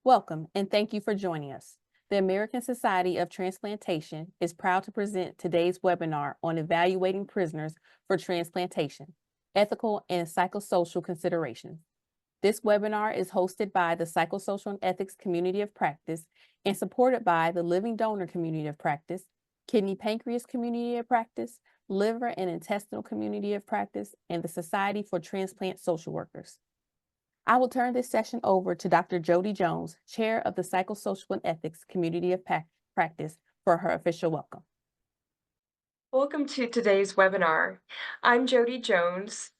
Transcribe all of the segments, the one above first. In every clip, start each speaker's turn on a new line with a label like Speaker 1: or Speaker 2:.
Speaker 1: Welcome, and thank you for joining us. The American Society of Transplantation is proud to present today's webinar on evaluating prisoners for transplantation, ethical and psychosocial considerations. This webinar is hosted by the Psychosocial and Ethics Community of Practice and supported by the Living Donor Community of Practice, Kidney Pancreas Community of Practice, Liver and Intestinal Community of Practice, and the Society for Transplant Social Workers. I will turn this session over to Dr. Jody Jones, Chair of the Psychosocial and Ethics Community of Practice, for her official welcome.
Speaker 2: Welcome to today's webinar. I'm Jody Jones,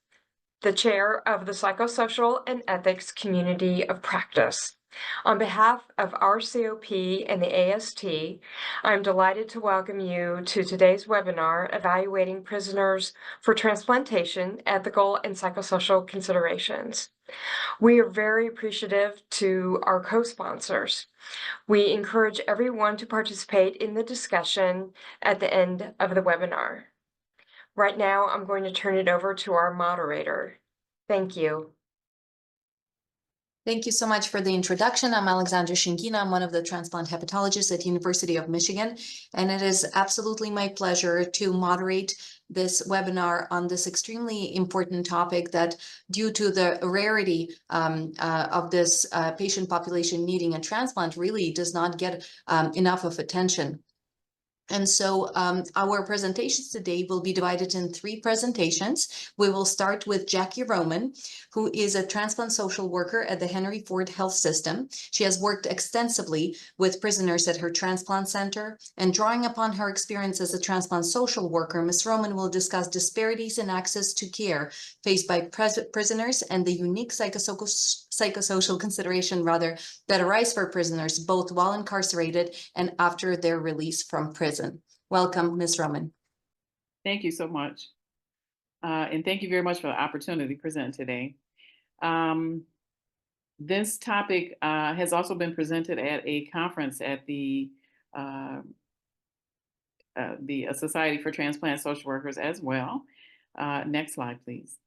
Speaker 2: the Chair of the Psychosocial and Ethics Community of Practice. On behalf of RCOP and the AST, I'm delighted to welcome you to today's webinar, Evaluating Prisoners for Transplantation, Ethical and Psychosocial Considerations. We are very appreciative to our co-sponsors. We encourage everyone to participate in the discussion at the end of the webinar. Right now, I'm going to turn it over to our moderator. Thank you.
Speaker 3: Thank you so much for the introduction. I'm Alexandra Shinkina. I'm one of the transplant hepatologists at University of Michigan, and it is absolutely my pleasure to moderate this webinar on this extremely important topic that, due to the rarity of this patient population needing a transplant, really does not get enough of attention. And so our presentations today will be divided in 3 presentations. We will start with Jackie Roman, who is a transplant social worker at the Henry Ford Health System. She has worked extensively with prisoners at her transplant center, and drawing upon her experience as a transplant social worker, Ms. Roman will discuss disparities in access to care faced by prisoners and the unique psychosocial consideration that arise for prisoners both while incarcerated and after their release from prison. Welcome, Ms. Roman.
Speaker 4: Thank you so much. And thank you very much for the opportunity to present today. This topic has also been presented at a conference at the Society for Transplant Social Workers as well. Next slide, please.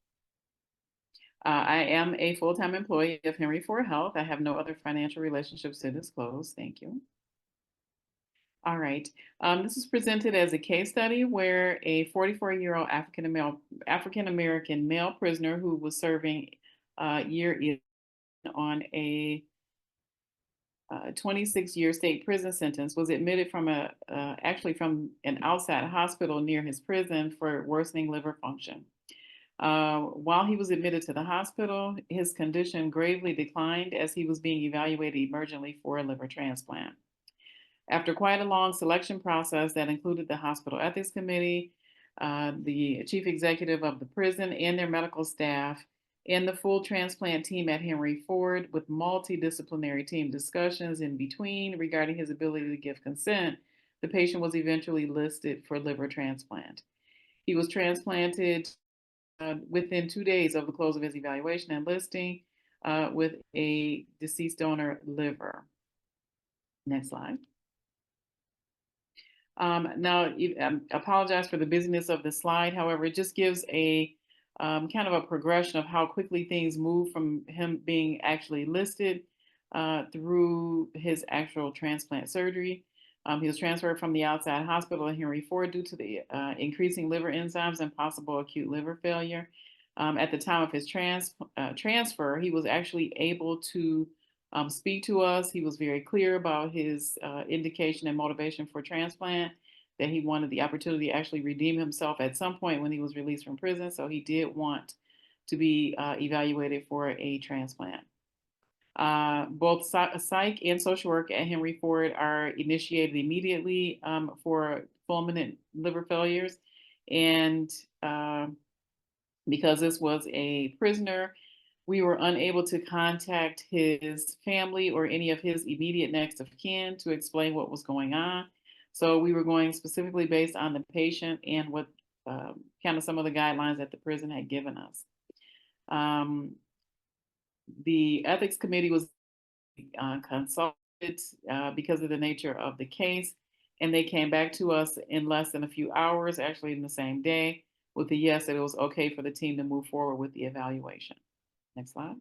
Speaker 4: I am a full-time employee of Henry Ford Health. I have no other financial relationships to disclose. Thank you. All right. This is presented as a case study where a 44-year-old African-American male prisoner who was serving year on a 26-year state prison sentence was admitted from actually from an outside hospital near his prison for worsening liver function. While he was admitted to the hospital, his condition gravely declined as he was being evaluated emergently for a liver transplant. After quite a long selection process that included the hospital ethics committee, the chief executive of the prison and their medical staff, and the full transplant team at Henry Ford, with multidisciplinary team discussions in between regarding his ability to give consent, the patient was eventually listed for liver transplant. He was transplanted within 2 days of the close of his evaluation and listing with a deceased donor liver. Next slide. Now, I apologize for the busyness of the slide. However, it just gives a kind of a progression of how quickly things move from him being actually listed through his actual transplant surgery. He was transferred from the outside hospital at Henry Ford due to the increasing liver enzymes and possible acute liver failure. At the time of his transfer, he was actually able to speak to us. He was very clear about his indication and motivation for transplant, that he wanted the opportunity to actually redeem himself at some point when he was released from prison. So he did want to be evaluated for a transplant. Both psych and social work at Henry Ford are initiated immediately for fulminant liver failures. And because this was a prisoner, we were unable to contact his family or any of his immediate next of kin to explain what was going on. So we were going specifically based on the patient and what kind of some of the guidelines that the prison had given us. The ethics committee was consulted because of the nature of the case, and they came back to us in less than a few hours, actually in the same day, with a yes, that it was okay for the team to move forward with the evaluation. Next slide.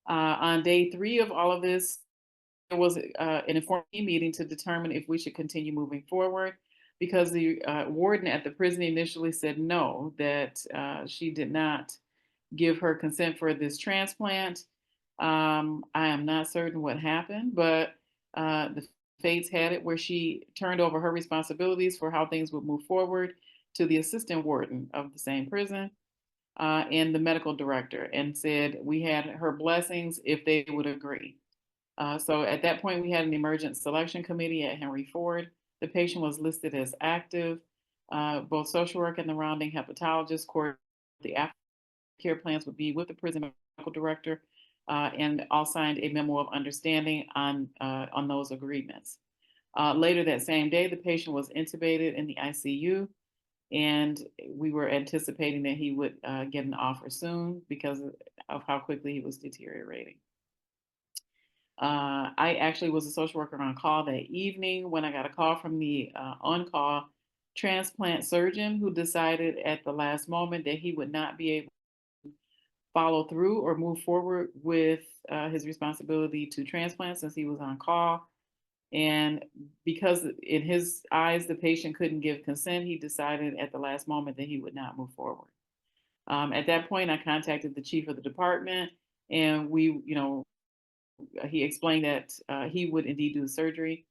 Speaker 4: On day 3 of all of this, there was an informed meeting to determine if we should continue moving forward, because the warden at the prison initially said no, that she did not give her consent for this transplant. I am not certain what happened, but the fates had it where she turned over her responsibilities for how things would move forward to the assistant warden of the same prison and the medical director, and said we had her blessings if they would agree. So at that point, we had an emergent selection committee at Henry Ford. The patient was listed as active. Both social work and the rounding hepatologist coordinated the aftercare plans would be with the prison medical director, and all signed a memo of understanding on those agreements. Later that same day, the patient was intubated in the ICU, and we were anticipating that he would get an offer soon because of how quickly he was deteriorating. I actually was a social worker on call that evening when I got a call from the on-call transplant surgeon, who decided at the last moment that he would not be able to follow through or move forward with his responsibility to transplant since he was on call. And because in his eyes, the patient couldn't give consent, he decided at the last moment that he would not move forward. At that point, I contacted the chief of the department, and he explained that he would indeed do the surgery,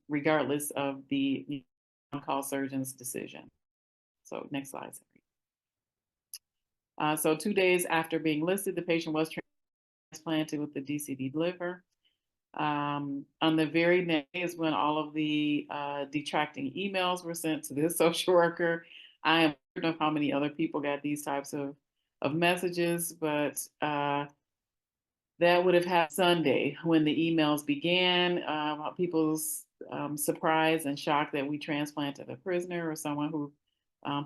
Speaker 4: regardless of the on-call surgeon's decision. So next slide. So 2 days after being listed, the patient was transplanted with the DCD liver. On the very next day is when all of the detracting emails were sent to this social worker. I am not sure how many other people got these types of messages, but that would have happened Sunday when the emails began. People's surprise and shock that we transplanted a prisoner or someone who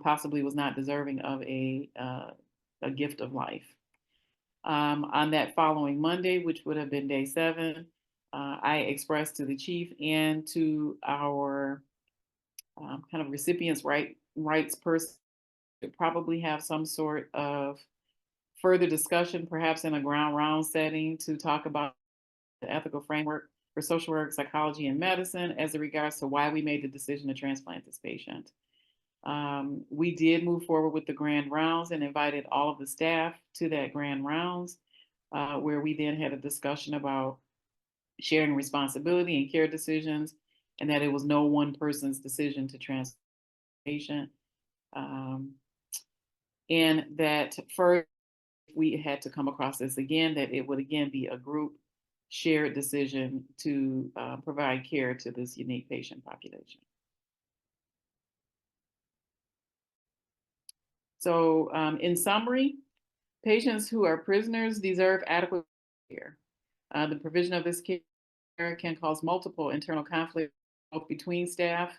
Speaker 4: possibly was not deserving of a gift of life. On that following Monday, which would have been day 7, I expressed to the chief and to our kind of recipients rights person to probably have some sort of further discussion, perhaps in a ground round setting, to talk about the ethical framework for social work, psychology, and medicine as it regards to why we made the decision to transplant this patient. We did move forward with the grand rounds and invited all of the staff to that grand rounds, where we then had a discussion about sharing responsibility and care decisions, and that it was no one person's decision to transplant a patient. And that first, if we had to come across this again, that it would again be a group shared decision to provide care to this unique patient population. So in summary, patients who are prisoners deserve adequate care. The provision of this care can cause multiple internal conflicts both between staff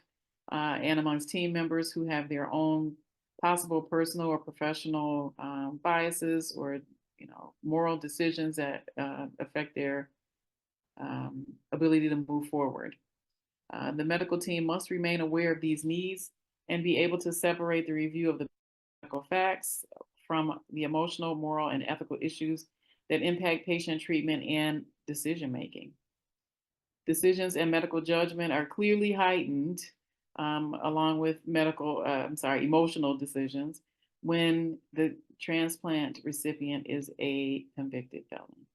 Speaker 4: and amongst team members who have their own possible personal or professional biases or moral decisions that affect their ability to move forward. The medical team must remain aware of these needs and be able to separate the review of the medical facts from the emotional, moral, and ethical issues that impact patient treatment and decision making. Decisions and medical judgment are clearly heightened, along with emotional decisions, when the transplant recipient is a convicted felon.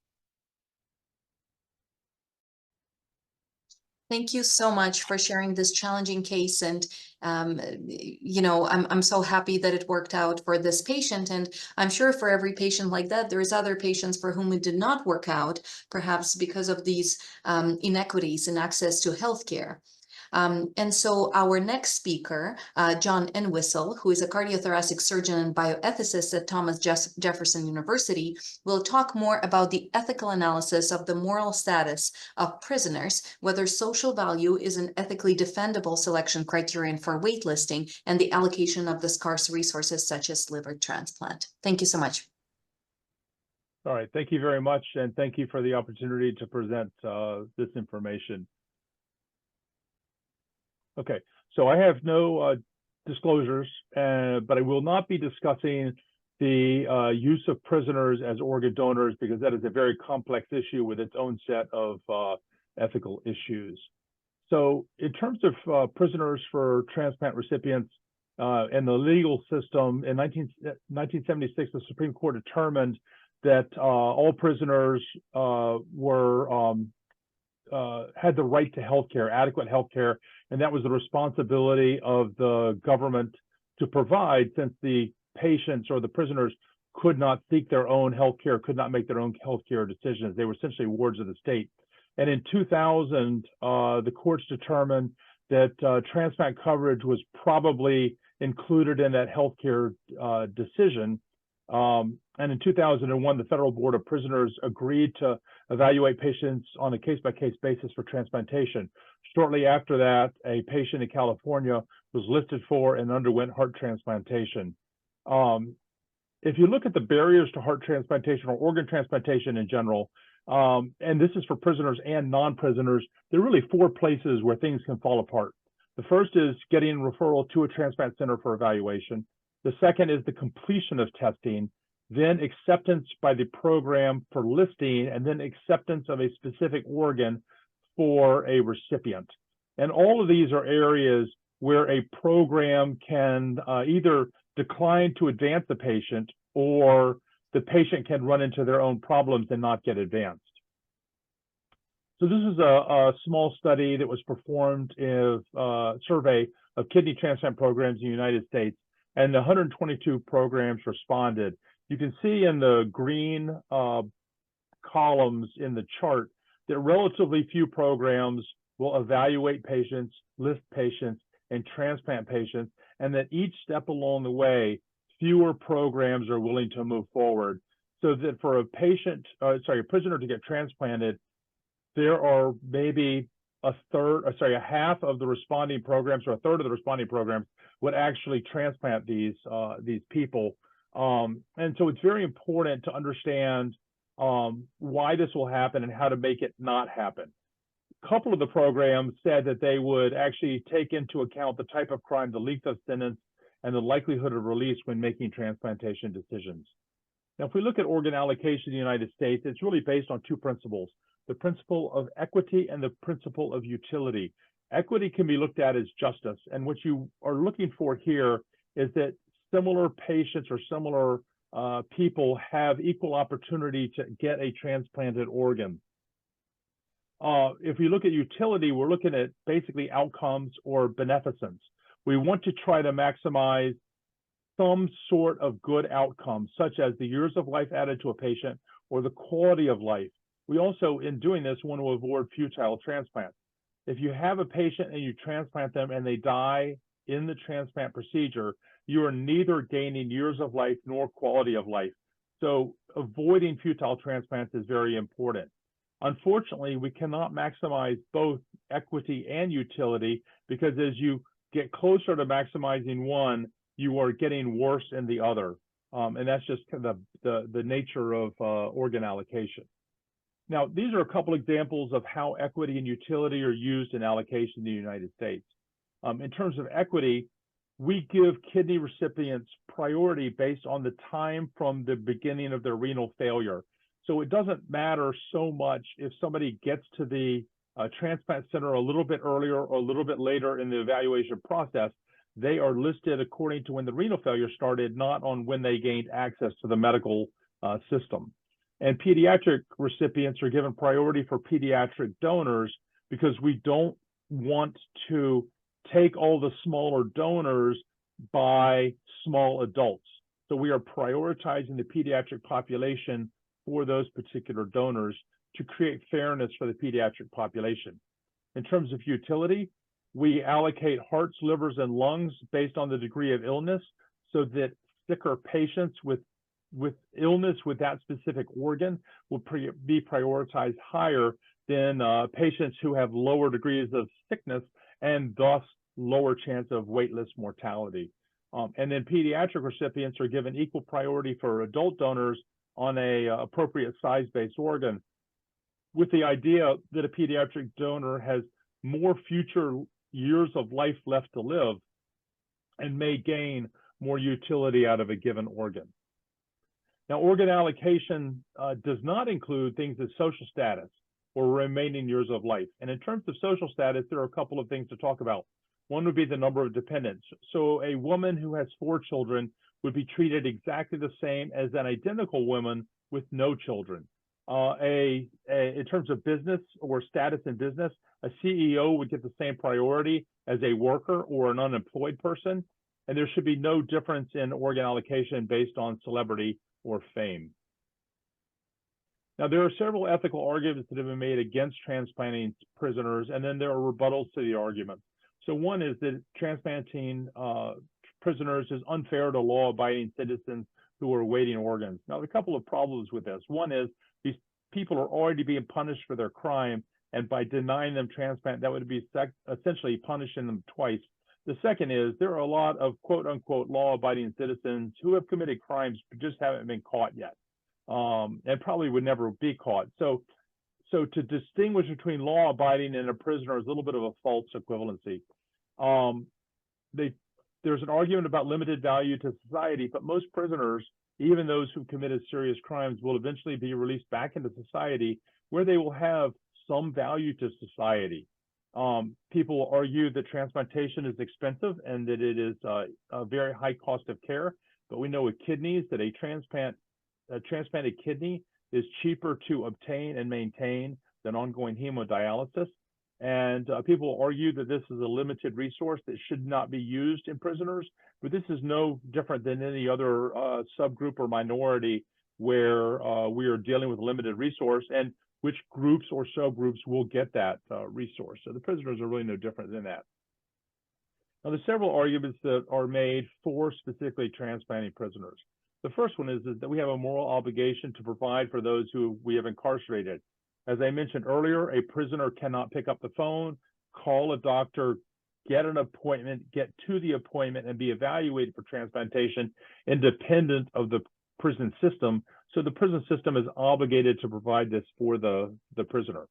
Speaker 3: Thank you so much for sharing this challenging case. And, I'm so happy that it worked out for this patient. And I'm sure for every patient like that, there's other patients for whom it did not work out, perhaps because of these inequities in access to healthcare. And so our next speaker, John Entwistle, who is a cardiothoracic surgeon and bioethicist at Thomas Jefferson University, will talk more about the ethical analysis of the moral status of prisoners, whether social value is an ethically defendable selection criterion for waitlisting, and the allocation of the scarce resources such as liver transplant. Thank you so much.
Speaker 5: All right, thank you very much, and thank you for the opportunity to present this information. Okay, so I have no disclosures, but I will not be discussing the use of prisoners as organ donors, because that is a very complex issue with its own set of ethical issues. So in terms of prisoners for transplant recipients and the legal system, in 1976, the Supreme Court determined that all prisoners had the right to health care, adequate health care, and that was the responsibility of the government to provide, since the patients or the prisoners could not seek their own health care, could not make their own health care decisions. They were essentially wards of the state. And in 2000, the courts determined that transplant coverage was probably included in that healthcare decision. And in 2001, the Federal Board of Prisoners agreed to evaluate patients on a case-by-case basis for transplantation. Shortly after that, a patient in California was listed for and underwent heart transplantation. If you look at the barriers to heart transplantation or organ transplantation in general, and this is for prisoners and non-prisoners, there are really 4 places where things can fall apart. The first is getting referral to a transplant center for evaluation. The second is the completion of testing, then acceptance by the program for listing, and then acceptance of a specific organ for a recipient. And all of these are areas where a program can either decline to advance the patient, or the patient can run into their own problems and not get advanced. So this is a small study that was performed in a survey of kidney transplant programs in the United States, and 122 programs responded. You can see in the green columns in the chart that relatively few programs will evaluate patients, list patients, and transplant patients, and that each step along the way, fewer programs are willing to move forward. So that for a prisoner to get transplanted, there are maybe a half of the responding programs, or a third of the responding programs would actually transplant these people. And so it's very important to understand why this will happen and how to make it not happen. A couple of the programs said that they would actually take into account the type of crime, the length of sentence, and the likelihood of release when making transplantation decisions. Now, if we look at organ allocation in the United States, it's really based on 2 principles: the principle of equity and the principle of utility. Equity can be looked at as justice, and what you are looking for here is that similar patients or similar people have equal opportunity to get a transplanted organ. If we look at utility, we're looking at basically outcomes or beneficence. We want to try to maximize some sort of good outcome, such as the years of life added to a patient or the quality of life. We also, in doing this, want to avoid futile transplants. If you have a patient and you transplant them and they die in the transplant procedure, you are neither gaining years of life nor quality of life. So avoiding futile transplants is very important. Unfortunately, we cannot maximize both equity and utility, because as you get closer to maximizing one, you are getting worse in the other. And that's just kind of the nature of organ allocation. Now, these are a couple examples of how equity and utility are used in allocation in the United States. In terms of equity, we give kidney recipients priority based on the time from the beginning of their renal failure. So it doesn't matter so much if somebody gets to the transplant center a little bit earlier or a little bit later in the evaluation process. They are listed according to when the renal failure started, not on when they gained access to the medical system. And pediatric recipients are given priority for pediatric donors, because we don't want to take all the smaller donors by small adults. So we are prioritizing the pediatric population for those particular donors to create fairness for the pediatric population. In terms of utility, we allocate hearts, livers, and lungs based on the degree of illness, so that sicker patients with illness with that specific organ will be prioritized higher than patients who have lower degrees of sickness and thus lower chance of waitlist mortality. And then pediatric recipients are given equal priority for adult donors on a appropriate size-based organ, with the idea that a pediatric donor has more future years of life left to live and may gain more utility out of a given organ. Now, organ allocation does not include things as social status or remaining years of life. And in terms of social status, there are a couple of things to talk about. One would be the number of dependents. So a woman who has 4 children would be treated exactly the same as an identical woman with no children. In terms of business or status in business, a CEO would get the same priority as a worker or an unemployed person. And there should be no difference in organ allocation based on celebrity or fame. Now, there are several ethical arguments that have been made against transplanting prisoners, and then there are rebuttals to the argument. So one is that transplanting prisoners is unfair to law-abiding citizens who are awaiting organs. Now, there are a couple of problems with this. One is these people are already being punished for their crime, and by denying them transplant, that would be essentially punishing them twice. The second is there are a lot of quote-unquote law-abiding citizens who have committed crimes but just haven't been caught yet, and probably would never be caught. So to distinguish between law-abiding and a prisoner is a little bit of a false equivalency. There's an argument about limited value to society, but most prisoners, even those who committed serious crimes, will eventually be released back into society where they will have some value to society. People argue that transplantation is expensive and that it is a very high cost of care, but we know with kidneys that a transplanted kidney is cheaper to obtain and maintain than ongoing hemodialysis. And people argue that this is a limited resource that should not be used in prisoners, but this is no different than any other subgroup or minority where we are dealing with a limited resource, and which groups or subgroups will get that resource. So the prisoners are really no different than that. Now, there's several arguments that are made for specifically transplanting prisoners. The first one is that we have a moral obligation to provide for those who we have incarcerated. As I mentioned earlier, a prisoner cannot pick up the phone, call a doctor, get an appointment, get to the appointment, and be evaluated for transplantation independent of the prison system. So the prison system is obligated to provide this for the prisoner.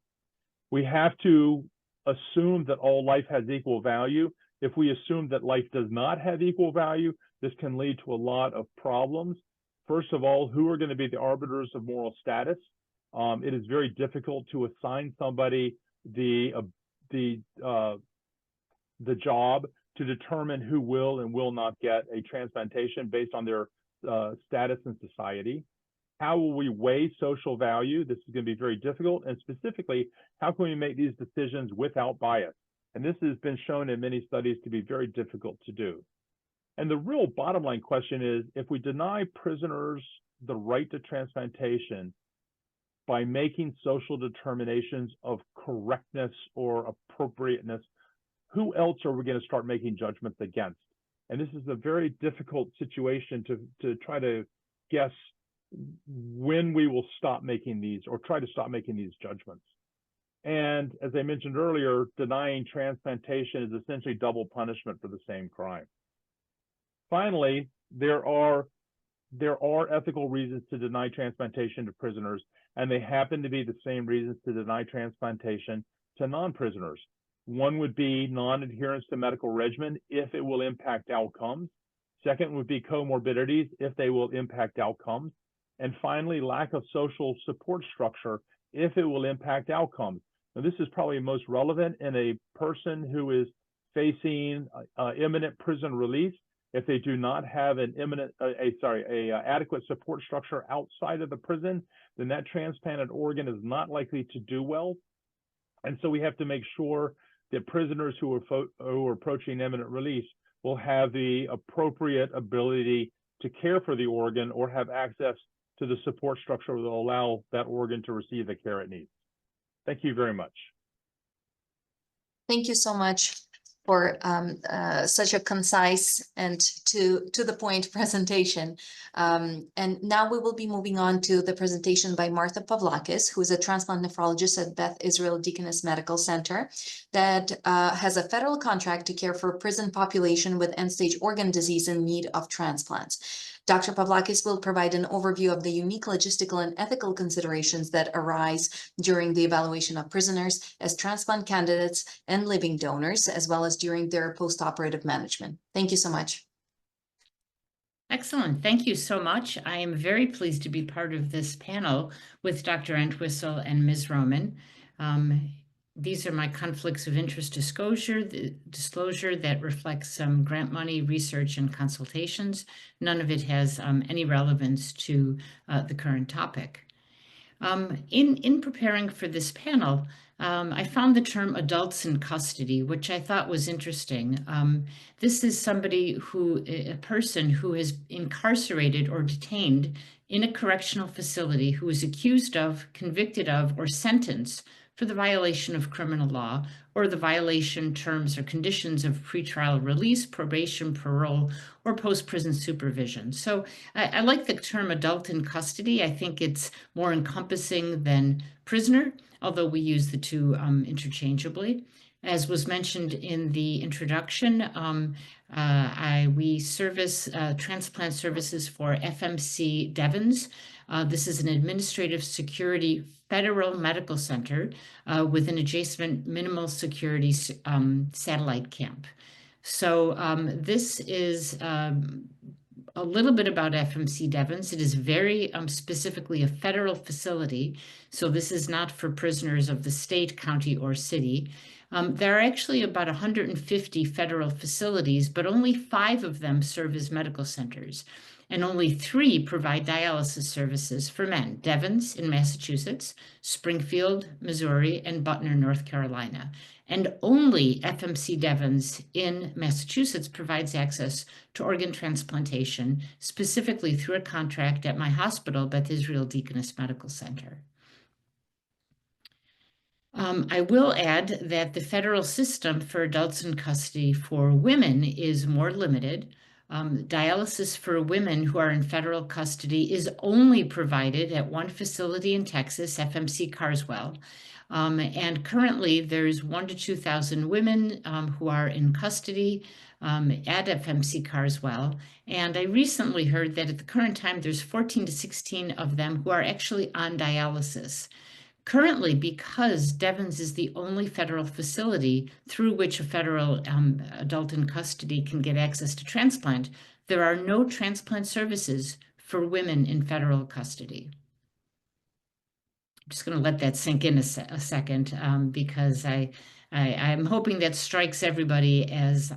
Speaker 5: We have to assume that all life has equal value. If we assume that life does not have equal value, this can lead to a lot of problems. First of all, who are going to be the arbiters of moral status? It is very difficult to assign somebody the job to determine who will and will not get a transplantation based on their status in society. How will we weigh social value? This is going to be very difficult. And specifically, how can we make these decisions without bias? And this has been shown in many studies to be very difficult to do. And the real bottom line question is, if we deny prisoners the right to transplantation by making social determinations of correctness or appropriateness, who else are we going to start making judgments against? And this is a very difficult situation to try to guess when we will stop making these or try to stop making these judgments. And as I mentioned earlier, denying transplantation is essentially double punishment for the same crime. Finally, there are ethical reasons to deny transplantation to prisoners, and they happen to be the same reasons to deny transplantation to non-prisoners. One would be non-adherence to medical regimen if it will impact outcomes. Second would be comorbidities if they will impact outcomes. And finally, lack of social support structure if it will impact outcomes. Now, this is probably most relevant in a person who is facing imminent prison release. If they do not have an adequate support structure outside of the prison, then that transplanted organ is not likely to do well. And so we have to make sure that prisoners who are approaching imminent release will have the appropriate ability to care for the organ or have access to the support structure that will allow that organ to receive the care it needs. Thank you very much.
Speaker 3: Thank you so much for such a concise and to the point presentation. And now we will be moving on to the presentation by Martha Pavlakis, who is a transplant nephrologist at Beth Israel Deaconess Medical Center that has a federal contract to care for a prison population with end-stage organ disease in need of transplants. Dr. Pavlakis will provide an overview of the unique logistical and ethical considerations that arise during the evaluation of prisoners as transplant candidates and living donors, as well as during their post-operative management. Thank you so much.
Speaker 6: Excellent. Thank you so much. I am very pleased to be part of this panel with Dr. Entwistle and Ms. Roman. These are my conflicts of interest disclosure that reflects some grant money, research, and consultations. None of it has any relevance to the current topic. In preparing for this panel, I found the term adults in custody, which I thought was interesting. This is a person who is incarcerated or detained in a correctional facility who is accused of, convicted of, or sentenced for the violation of criminal law or the violation terms or conditions of pretrial release, probation, parole, or post-prison supervision. So I like the term adult in custody. I think it's more encompassing than prisoner, although we use the two interchangeably. As was mentioned in the introduction, we service transplant services for FMC Devens. This is an administrative security federal medical center with an adjacent minimal security satellite camp. So this is a little bit about FMC Devens. It is very specifically a federal facility. So this is not for prisoners of the state, county, or city. There are actually about 150 federal facilities, but only 5 of them serve as medical centers. And only 3 provide dialysis services for men: Devens in Massachusetts, Springfield, Missouri, and Butner, North Carolina. And only FMC Devens in Massachusetts provides access to organ transplantation, specifically through a contract at my hospital, Beth Israel Deaconess Medical Center. I will add that the federal system for adults in custody for women is more limited. Dialysis for women who are in federal custody is only provided at one facility in Texas, FMC Carswell. And currently there's 1,000 to 2,000 women who are in custody at FMC Carswell. And I recently heard that at the current time, there's 14 to 16 of them who are actually on dialysis. Currently, because Devens is the only federal facility through which a federal adult in custody can get access to transplant, there are no transplant services for women in federal custody. I'm just going to let that sink in a second because I'm hoping that strikes everybody as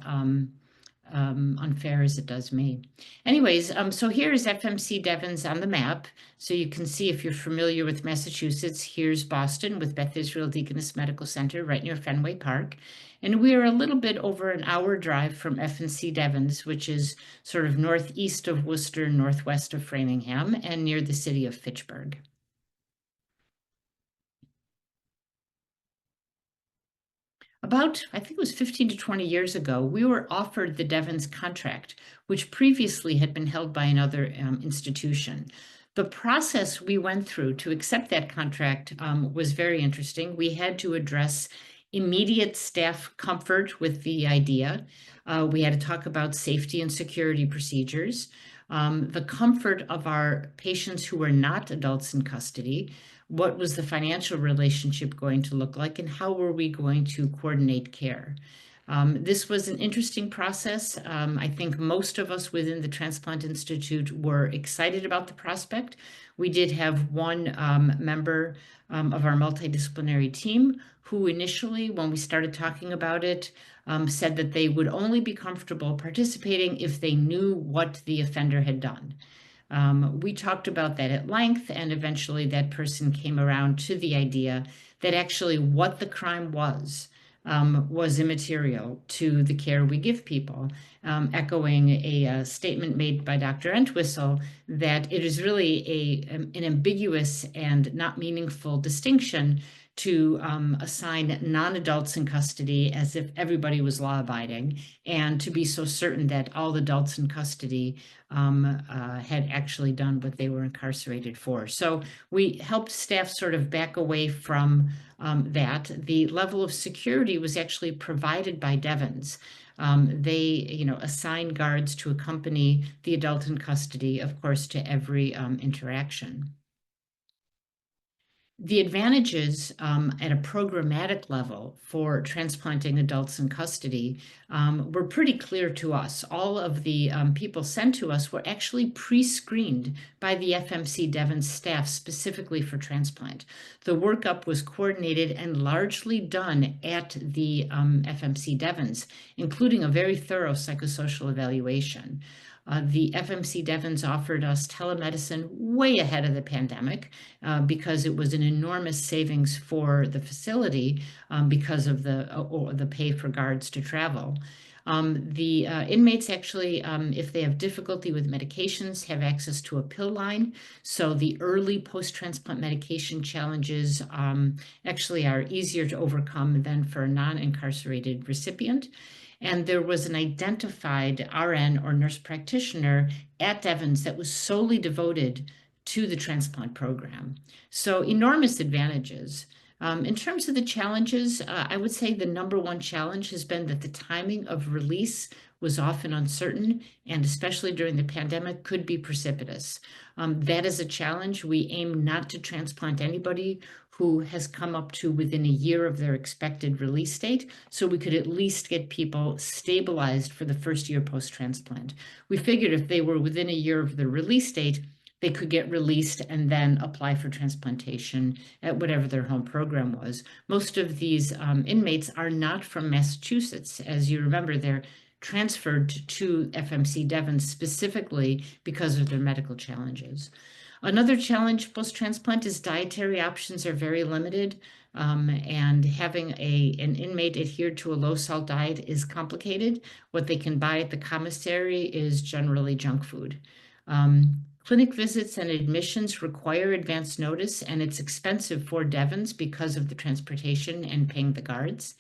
Speaker 6: unfair as it does me. Anyways, so here is FMC Devens on the map. So you can see, if you're familiar with Massachusetts, here's Boston with Beth Israel Deaconess Medical Center right near Fenway Park. And we are a little bit over an hour drive from FMC Devens, which is sort of northeast of Worcester, northwest of Framingham, and near the city of Fitchburg. About, I think it was 15 to 20 years ago, we were offered the Devens contract, which previously had been held by another institution. The process we went through to accept that contract was very interesting. We had to address immediate staff comfort with the idea. We had to talk about safety and security procedures, the comfort of our patients who were not adults in custody. What was the financial relationship going to look like, and how were we going to coordinate care? This was an interesting process. I think most of us within the Transplant Institute were excited about the prospect. We did have one member of our multidisciplinary team who initially, when we started talking about it, said that they would only be comfortable participating if they knew what the offender had done. We talked about that at length, and eventually that person came around to the idea that actually what the crime was immaterial to the care we give people, echoing a statement made by Dr. Entwistle that it is really an ambiguous and not meaningful distinction to assign non-adults in custody as if everybody was law-abiding, and to be so certain that all adults in custody had actually done what they were incarcerated for. So we helped staff sort of back away from that. The level of security was actually provided by Devens. They, assign guards to accompany the adult in custody, of course, to every interaction. The advantages at a programmatic level for transplanting adults in custody were pretty clear to us. All of the people sent to us were actually pre-screened by the FMC Devon's staff specifically for transplant. The workup was coordinated and largely done at the FMC Devon's, including a very thorough psychosocial evaluation. The FMC Devon's offered us telemedicine way ahead of the pandemic because it was an enormous savings for the facility because of the pay for guards to travel. The inmates actually, if they have difficulty with medications, have access to a pill line. So the early post-transplant medication challenges actually are easier to overcome than for a non-incarcerated recipient. And there was an identified RN or nurse practitioner at Devon's that was solely devoted to the transplant program. So enormous advantages. In terms of the challenges, I would say the number one challenge has been that the timing of release was often uncertain, and especially during the pandemic could be precipitous. That is a challenge. We aim not to transplant anybody who has come up to within a year of their expected release date, so we could at least get people stabilized for the first year post-transplant. We figured if they were within a year of the release date, they could get released and then apply for transplantation at whatever their home program was. Most of these inmates are not from Massachusetts. As you remember, they're transferred to FMC Devon specifically because of their medical challenges. Another challenge post-transplant is dietary options are very limited, and having an inmate adhere to a low-salt diet is complicated. What they can buy at the commissary is generally junk food. Clinic visits and admissions require advance notice, and it's expensive for Devon's because of the transportation and paying the guards.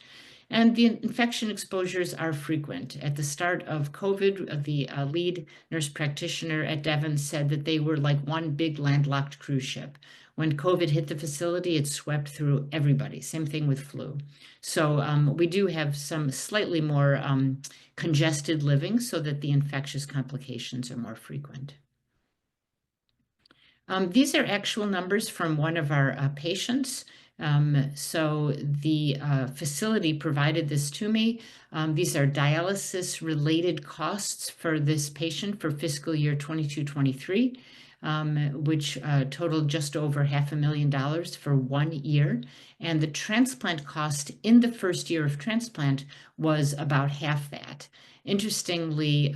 Speaker 6: And the infection exposures are frequent. At the start of COVID, the lead nurse practitioner at Devon said that they were like one big landlocked cruise ship. When COVID hit the facility, it swept through everybody. Same thing with flu. So we do have some slightly more congested living so that the infectious complications are more frequent. These are actual numbers from one of our patients. So the facility provided this to me. These are dialysis-related costs for this patient for fiscal year 22-23, which totaled just over $500,000 for 1 year. And the transplant cost in the first year of transplant was about half that. Interestingly,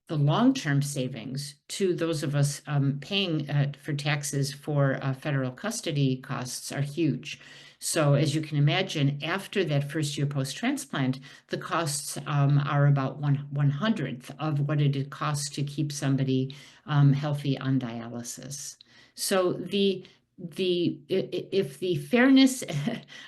Speaker 6: the long-term savings to those of us paying for taxes for federal custody costs are huge. So as you can imagine, after that first year post-transplant, the costs are about 1/100th of what it costs to keep somebody healthy on dialysis. So if the fairness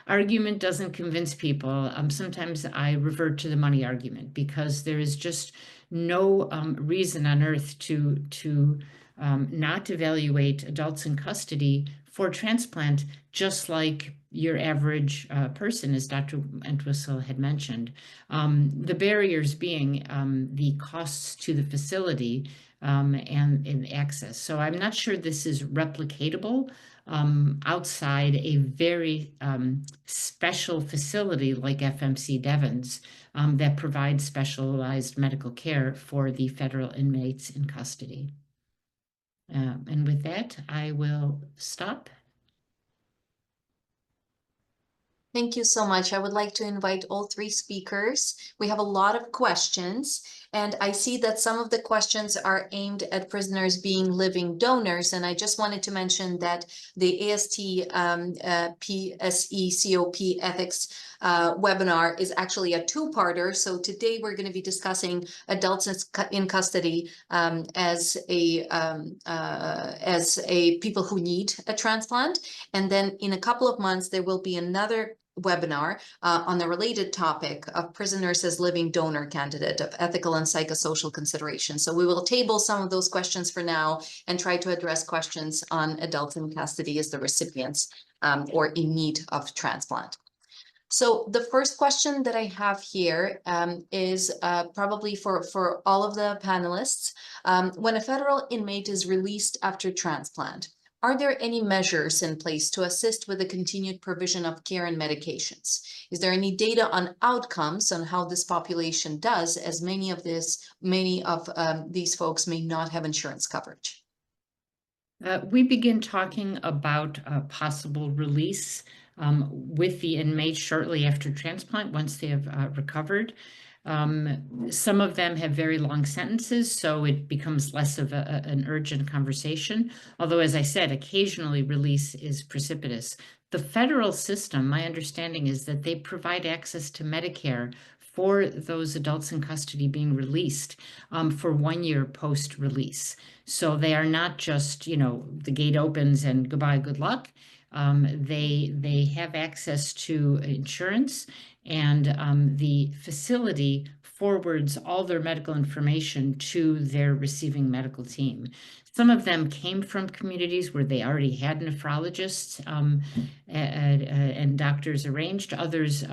Speaker 6: argument doesn't convince people, sometimes I revert to the money argument, because there is just no reason on earth to not evaluate adults in custody for transplant, just like your average person, as Dr. Entwistle had mentioned. The barriers being the costs to the facility and access. So I'm not sure this is replicatable outside a very special facility like FMC Devon's that provides specialized medical care for the federal inmates in custody. And with that, I will stop.
Speaker 3: Thank you so much. I would like to invite all three speakers. We have a lot of questions, and I see that some of the questions are aimed at prisoners being living donors. And I just wanted to mention that the AST PSECOP ethics webinar is actually a two-parter. So today we're going to be discussing adults in custody as a people who need a transplant. And then in a couple of months, there will be another webinar on the related topic of prisoners as living donor candidate of ethical and psychosocial consideration. So we will table some of those questions for now and try to address questions on adults in custody as the recipients or in need of transplant. So the first question that I have here is probably for all of the panelists. When a federal inmate is released after transplant, Are there any measures in place to assist with the continued provision of care and medications? Is there any data on outcomes on how this population does, as many of these folks may not have insurance coverage?
Speaker 6: We begin talking about possible release with the inmates shortly after transplant, once they have recovered. Some of them have very long sentences, so it becomes less of an urgent conversation. Although, as I said, occasionally release is precipitous. The federal system, my understanding is that they provide access to Medicare for those adults in custody being released for 1 year post-release. So they are not just, the gate opens and goodbye, good luck. They have access to insurance, and the facility forwards all their medical information to their receiving medical team. Some of them came from communities where they already had nephrologists and doctors arranged. Others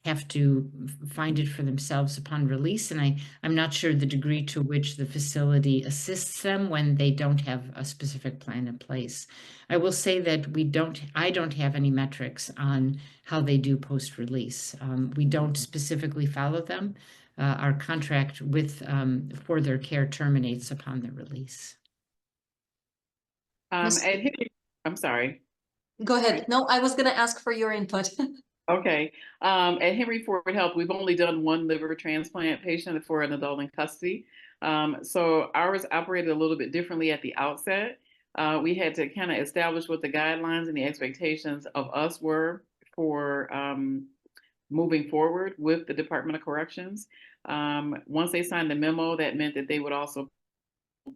Speaker 6: have to find it for themselves upon release. And I'm not sure the degree to which the facility assists them when they don't have a specific plan in place. I will say that I don't have any metrics on how they do post-release. We don't specifically follow them. Our contract for their care terminates upon their release.
Speaker 4: I'm sorry.
Speaker 3: Go ahead. No, I was going to ask for your input.
Speaker 4: Okay. At Henry Ford Health, we've only done one liver transplant patient for an adult in custody. So ours operated a little bit differently at the outset. We had to kind of establish what the guidelines and the expectations of us were for moving forward with the Department of Corrections. Once they signed the memo, that meant that they would also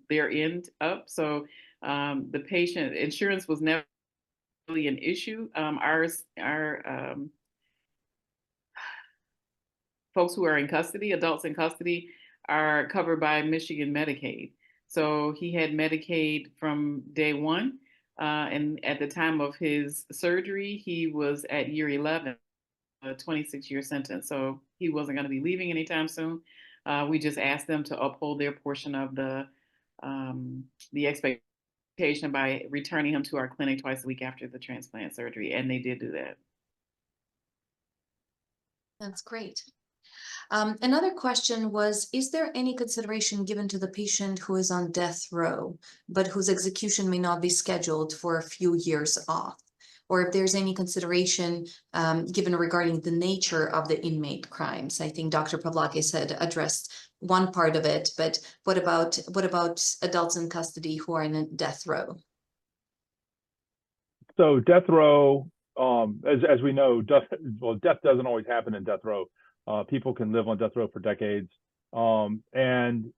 Speaker 4: their end up. So the patient insurance was never really an issue. Our folks who are in custody, adults in custody, are covered by Michigan Medicaid. So he had Medicaid from day one. And at the time of his surgery, he was at year 11, a 26-year sentence. So he wasn't going to be leaving anytime soon. We just asked them to uphold their portion of the expectation by returning him to our clinic twice a week after the transplant surgery. And they did do that.
Speaker 3: That's great. Another question was, is there any consideration given to the patient who is on death row, but whose execution may not be scheduled for a few years off? Or if there's any consideration given regarding the nature of the inmate crimes? I think Dr. Pavlakis had addressed one part of it, but what about adults in custody who are in death row?
Speaker 5: So death row, as we know, death doesn't always happen in death row. People can live on death row for decades, and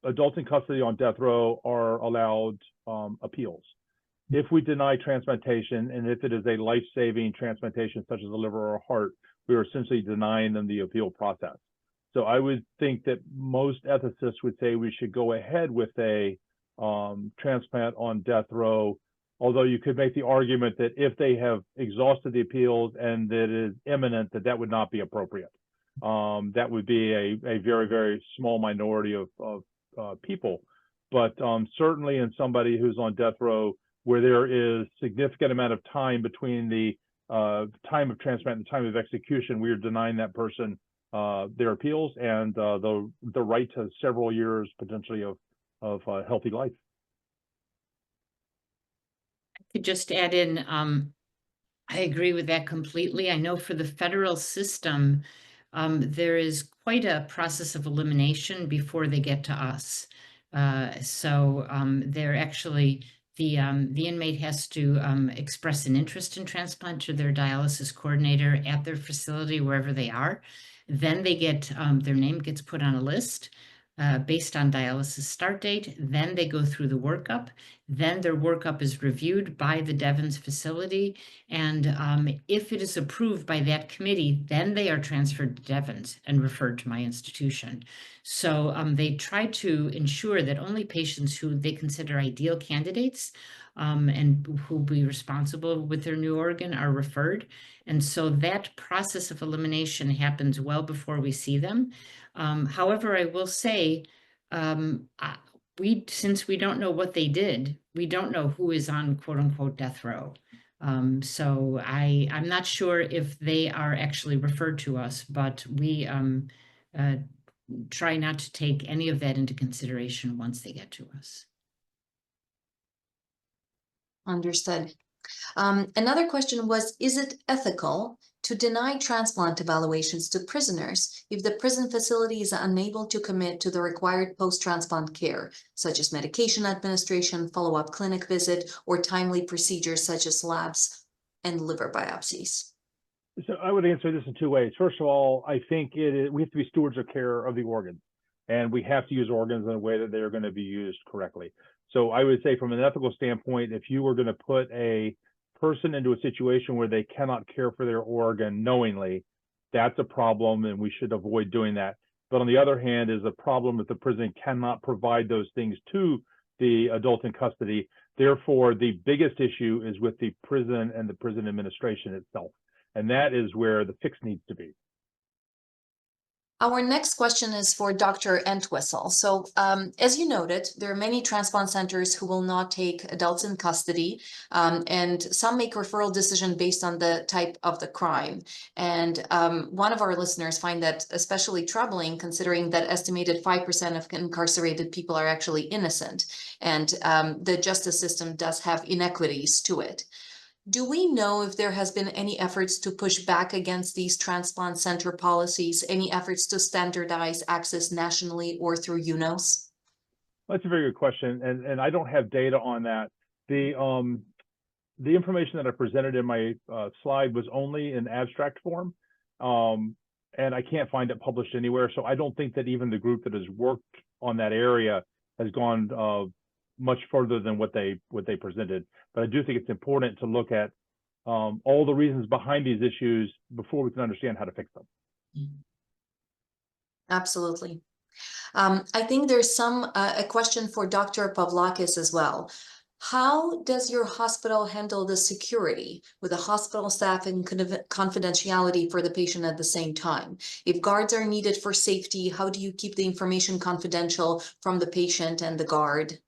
Speaker 5: adults in custody on death row are allowed appeals. If we deny transplantation, and if it is a life-saving transplantation such as a liver or a heart, we are essentially denying them the appeal process. So I would think that most ethicists would say we should go ahead with a transplant on death row, although you could make the argument that if they have exhausted the appeals and that it is imminent, that would not be appropriate. That would be a very, very small minority of people. But certainly in somebody who's on death row, where there is significant amount of time between the time of transplant and the time of execution, we are denying that person their appeals and the right to several years potentially of healthy life.
Speaker 6: I could just add in, I agree with that completely. I know for the federal system, there is quite a process of elimination before they get to us. So they're actually, the inmate has to express an interest in transplant to their dialysis coordinator at their facility, wherever they are. Then they get, their name gets put on a list based on dialysis start date. Then they go through the workup. Then their workup is reviewed by the Devens facility. And if it is approved by that committee, then they are transferred to Devens and referred to my institution. So they try to ensure that only patients who they consider ideal candidates and who will be responsible with their new organ are referred. And so that process of elimination happens well before we see them. However, I will say since we don't know what they did, we don't know who is on quote unquote death row. So I'm not sure if they are actually referred to us, but we try not to take any of that into consideration once they get to us.
Speaker 3: Understood. Another question was, is it ethical to deny transplant evaluations to prisoners if the prison facility is unable to commit to the required post-transplant care, such as medication administration, follow-up clinic visit, or timely procedures such as labs and liver biopsies?
Speaker 5: So I would answer this in two ways. First of all, I think we have to be stewards of care of the organs, and we have to use organs in a way that they're going to be used correctly. So I would say from an ethical standpoint, if you were going to put a person into a situation where they cannot care for their organ knowingly, that's a problem, and we should avoid doing that. But on the other hand, is a problem if the prison cannot provide those things to the adult in custody. Therefore, the biggest issue is with the prison and the prison administration itself. And that is where the fix needs to be.
Speaker 3: Our next question is for Dr. Entwistle. So as you noted, there are many transplant centers who will not take adults in custody, and some make referral decision based on the type of the crime. And one of our listeners find that especially troubling, considering that estimated 5% of incarcerated people are actually innocent, and the justice system does have inequities to it. Do we know if there has been any efforts to push back against these transplant center policies, any efforts to standardize access nationally or through UNOS?
Speaker 5: That's a very good question, and I don't have data on that. The information that I presented in my slide was only in abstract form, and I can't find it published anywhere. So I don't think that even the group that has worked on that area has gone much further than what they presented. But I do think it's important to look at all the reasons behind these issues before we can understand how to fix them.
Speaker 3: Absolutely. I think there's a question for Dr. Pavlakis as well. How does your hospital handle the security with the hospital staff and confidentiality for the patient at the same time? If guards are needed for safety, how do you keep the information confidential from the patient and the guard?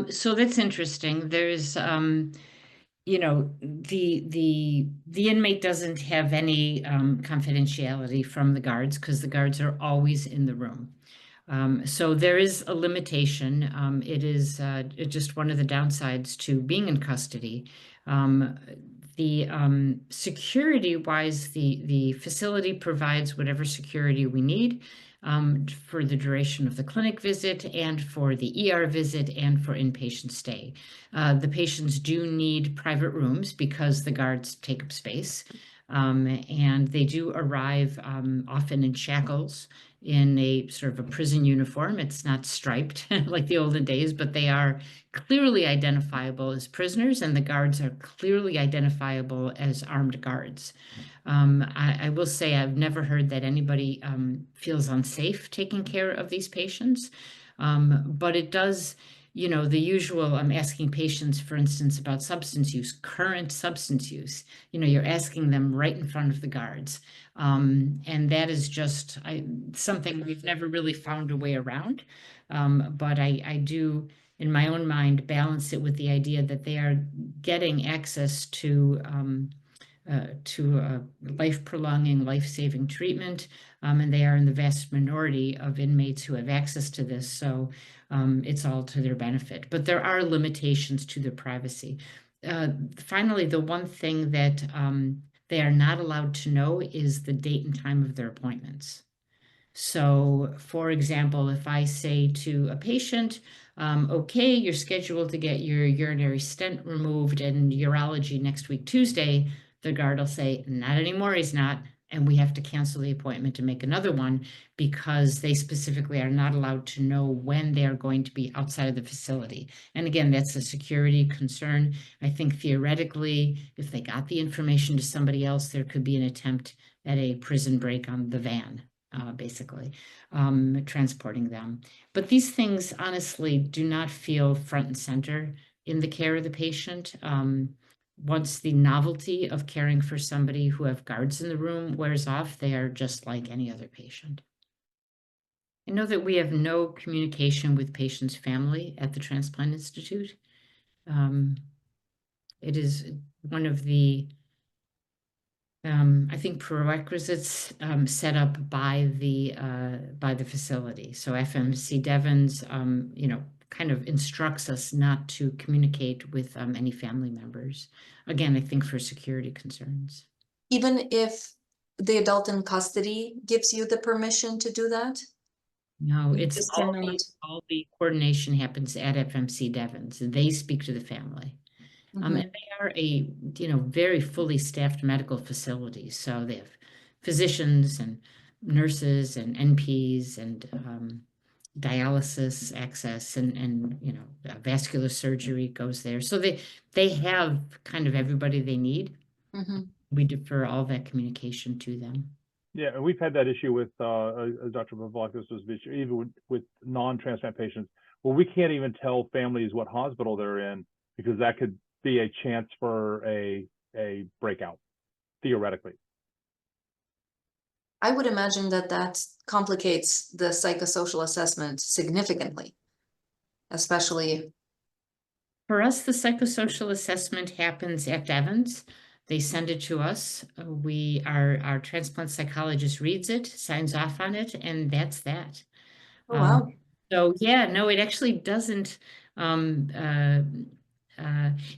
Speaker 6: So that's interesting. There's, you know, the inmate doesn't have any confidentiality from the guards because the guards are always in the room. So there is a limitation. It is just one of the downsides to being in custody. The security-wise, the facility provides whatever security we need for the duration of the clinic visit and for the ER visit and for inpatient stay. The patients do need private rooms because the guards take up space, and they do arrive often in shackles in a sort of a prison uniform. It's not striped like the olden days, but they are clearly identifiable as prisoners, and the guards are clearly identifiable as armed guards. I will say I've never heard that anybody feels unsafe taking care of these patients, but it does, you know, the usual, I'm asking patients, for instance, about substance use, current substance use, you know, you're asking them right in front of the guards. And that is just something we've never really found a way around. But I do, in my own mind, balance it with the idea that they are getting access to life-prolonging, life-saving treatment, and they are in the vast minority of inmates who have access to this, so it's all to their benefit. But there are limitations to their privacy. Finally, the one thing that they are not allowed to know is the date and time of their appointments. So, for example, if I say to a patient, okay, you're scheduled to get your urinary stent removed and urology next week, Tuesday, the guard will say, not anymore, he's not, and we have to cancel the appointment to make another one because they specifically are not allowed to know when they are going to be outside of the facility. And again, that's a security concern. I think theoretically, if they got the information to somebody else, there could be an attempt at a prison break on the van, basically, transporting them. But these things honestly do not feel front and center in the care of the patient. Once the novelty of caring for somebody who have guards in the room wears off, they are just like any other patient. I know that we have no communication with patient's family at the Transplant Institute. It is one of the, I think, prerequisites set up by the facility. So FMC Devens, you know, kind of instructs us not to communicate with any family members. Again, I think for security concerns.
Speaker 3: Even if the adult in custody gives you the permission to do that?
Speaker 6: No,
Speaker 3: You
Speaker 6: it's
Speaker 3: just
Speaker 6: all
Speaker 3: cannot.
Speaker 6: the coordination happens at FMC Devens. They speak to the family. And
Speaker 3: Mhm.
Speaker 6: they are a, you know, very fully staffed medical facility. So they have physicians and nurses and NPs and dialysis access and you know, vascular surgery goes there. So they have kind of everybody they need.
Speaker 3: Mhm.
Speaker 6: We defer all that communication to them.
Speaker 5: Yeah, and we've had that issue with Dr. Pavlakis was even with non-transplant patients. Well, we can't even tell families what hospital they're in because that could be a chance for a breakout, theoretically.
Speaker 3: I would imagine that that complicates the psychosocial assessment significantly, especially.
Speaker 6: For us, the psychosocial assessment happens at Devens. They send it to us. Our transplant psychologist reads it, signs off on it, and that's that.
Speaker 3: Oh, wow.
Speaker 6: So yeah, no, it actually doesn't. You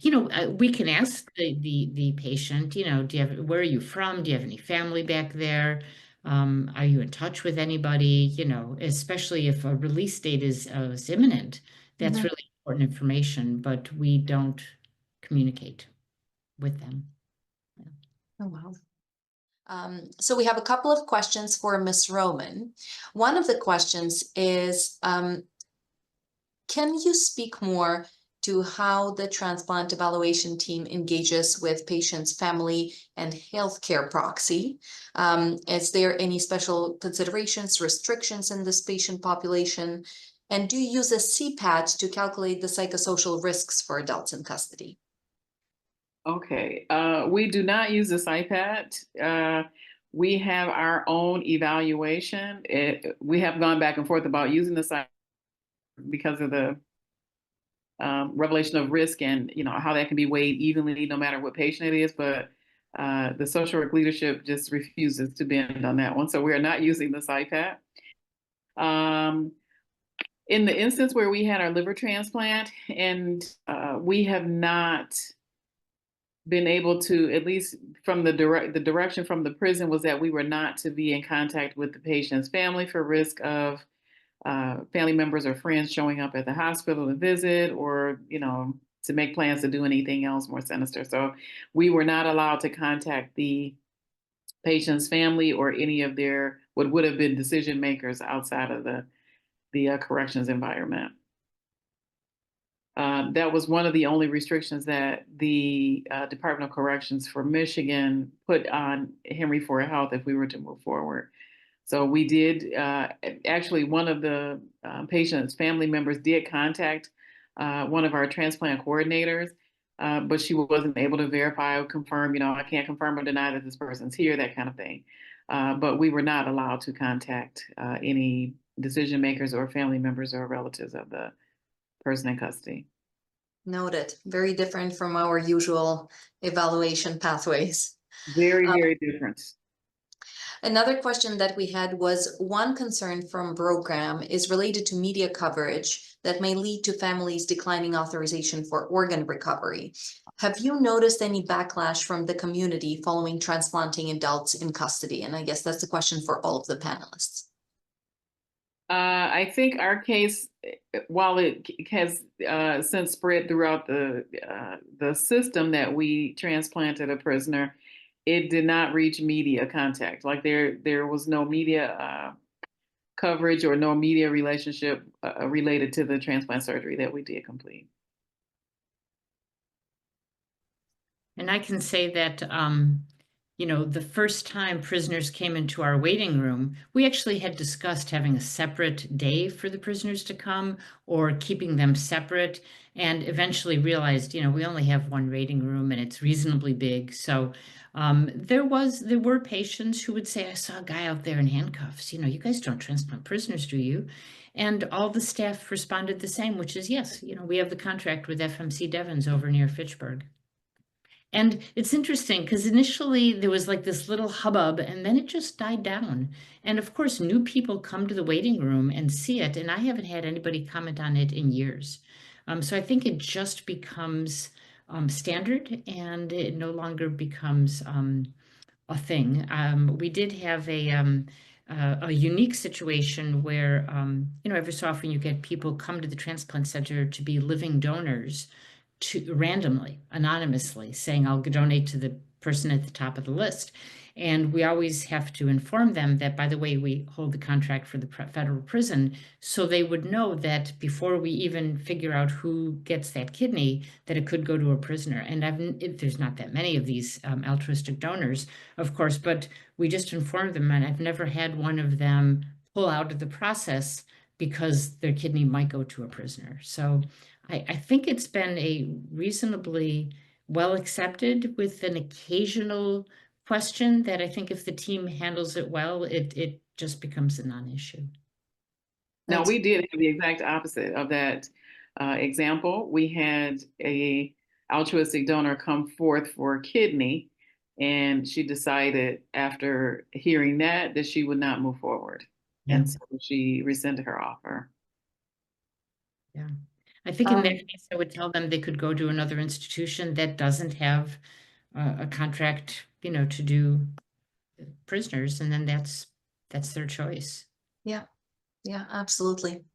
Speaker 6: know, we can ask the patient, you know, where are you from? Do you have any family back there? Are you in touch with anybody? You know, especially if a release date is imminent, that's
Speaker 3: Mhm.
Speaker 6: really important information, but we don't communicate with them.
Speaker 3: Oh, wow. So we have a couple of questions for Ms. Roman. One of the questions is, can you speak more to how the transplant evaluation team engages with patients' family and healthcare proxy? Is there any special considerations, restrictions in this patient population? And do you use a CPAT to calculate the psychosocial risks for adults in custody?
Speaker 4: Okay, we do not use this iPad. We have our own evaluation. We have gone back and forth about using this iPad because of the revelation of risk and you know how that can be weighed evenly no matter what patient it is. But the social work leadership just refuses to bend on that one, so we are not using this iPad. In the instance where we had our liver transplant, and we have not been able to, at least from the direction from the prison was that we were not to be in contact with the patient's family for risk of family members or friends showing up at the hospital to visit or, you know, to make plans to do anything else more sinister. So we were not allowed to contact the patient's family or any of their, what would have been decision makers outside of the corrections environment. That was one of the only restrictions that the Department of Corrections for Michigan put on Henry Ford Health if we were to move forward. So we did, actually one of the patient's family members did contact one of our transplant coordinators, but she wasn't able to verify or confirm, you know, I can't confirm or deny that this person's here, that kind of thing. But we were not allowed to contact any decision makers or family members or relatives of the person in custody.
Speaker 3: Noted. Very different from our usual evaluation pathways.
Speaker 4: Very, very different.
Speaker 3: Another question that we had was, one concern from program is related to media coverage that may lead to families declining authorization for organ recovery. Have you noticed any backlash from the community following transplanting adults in custody? And I guess that's a question for all of the panelists.
Speaker 4: I think our case, while it has since spread throughout the system that we transplanted a prisoner, it did not reach media contact. Like there was no media coverage or no media relationship related to the transplant surgery that we did complete.
Speaker 6: And I can say that you know, the first time prisoners came into our waiting room, we actually had discussed having a separate day for the prisoners to come or keeping them separate, and eventually realized, you know, we only have one waiting room and it's reasonably big. So there were patients who would say, I saw a guy out there in handcuffs. You know, you guys don't transplant prisoners, do you? And all the staff responded the same, which is yes, you know, we have the contract with FMC Devens over near Fitchburg. And it's interesting because initially there was like this little hubbub and then it just died down. And of course, new people come to the waiting room and see it. And I haven't had anybody comment on it in years. So I think it just becomes standard and it no longer becomes a thing. We did have a unique situation where, you know, every so often you get people come to the transplant center to be living donors randomly, anonymously, saying, I'll donate to the person at the top of the list. And we always have to inform them that, by the way, we hold the contract for the federal prison, so they would know that before we even figure out who gets that kidney, that it could go to a prisoner. And there's not that many of these altruistic donors, of course, but we just informed them, and I've never had one of them pull out of the process because their kidney might go to a prisoner. So I think it's been a reasonably well accepted, with an occasional question that I think if the team handles it well, it just becomes a non-issue.
Speaker 4: Now, we did have the exact opposite of that example. We had a altruistic donor come forth for a kidney, and she decided after hearing that she would not move forward.
Speaker 6: Yeah.
Speaker 4: And so she rescinded her offer.
Speaker 6: Yeah. I think in that case, I would tell them they could go to another institution that doesn't have a contract, you know, to do prisoners, and then that's their choice.
Speaker 3: Yeah, yeah, absolutely.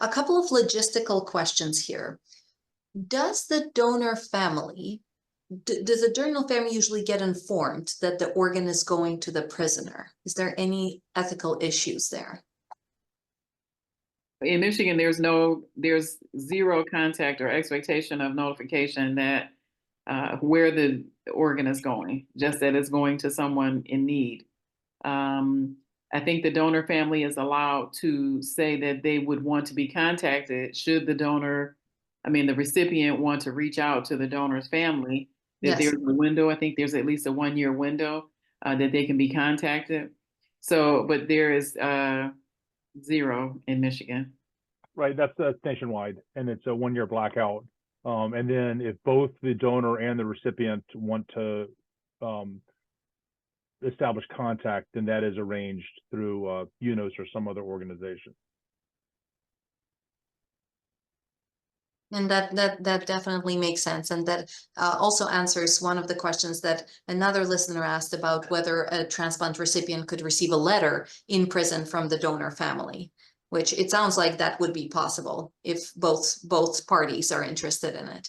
Speaker 3: A couple of logistical questions here. Does the donor family, does the donor family usually get informed that the organ is going to the prisoner? Is there any ethical issues there?
Speaker 4: In Michigan, there's zero contact or expectation of notification that where the organ is going, just that it's going to someone in need. I think the donor family is allowed to say that they would want to be contacted should the recipient want to reach out to the donor's family, that
Speaker 3: Yes.
Speaker 4: there's a window. I think there's at least a 1-year window that they can be contacted. So, but there is zero in Michigan.
Speaker 5: Right, that's nationwide, and it's a 1-year blackout. And then if both the donor and the recipient want to establish contact, then that is arranged through UNOS or some other organization.
Speaker 3: And that definitely makes sense. And that also answers one of the questions that another listener asked about whether a transplant recipient could receive a letter in prison from the donor family, which it sounds like that would be possible if both parties are interested in it.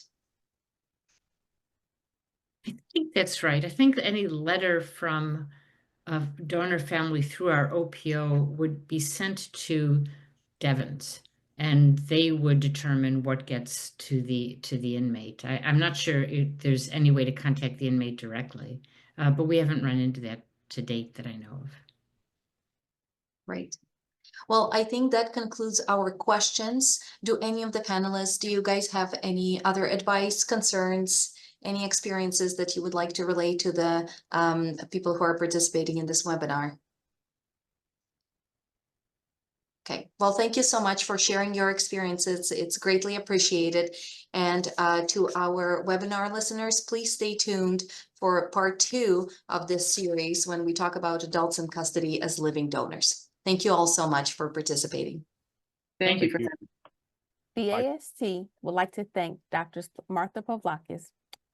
Speaker 6: I think that's right. I think any letter from a donor family through our OPO would be sent to Devens, and they would determine what gets to the inmate. I'm not sure if there's any way to contact the inmate directly, but we haven't run into that to date that I know of.
Speaker 3: Right. Well, I think that concludes our questions. Do any of the panelists, do you guys have any other advice, concerns, any experiences that you would like to relay to the people who are participating in this webinar? Okay, well, thank you so much for sharing your experiences. It's greatly appreciated. And to our webinar listeners, please stay tuned for part 2 of this series when we talk about adults in custody as living donors. Thank you all so much for participating.
Speaker 4: Thank you for
Speaker 5: you.
Speaker 1: The
Speaker 5: Bye.
Speaker 1: AST would like to thank Drs. Martha Pavlakis,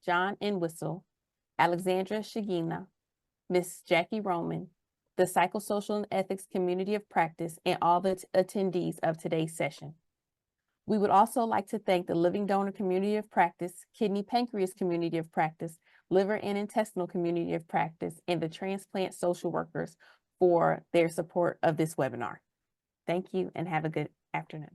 Speaker 1: John Entwistle, Alexandra Shigina, Ms. Jackie Roman, the Psychosocial and Ethics Community of Practice, and all the attendees of today's session. We would also like to thank the Living Donor Community of Practice, Kidney Pancreas Community of Practice, Liver and Intestinal Community of Practice, and the Transplant Social Workers for their support of this webinar. Thank you and have a good afternoon.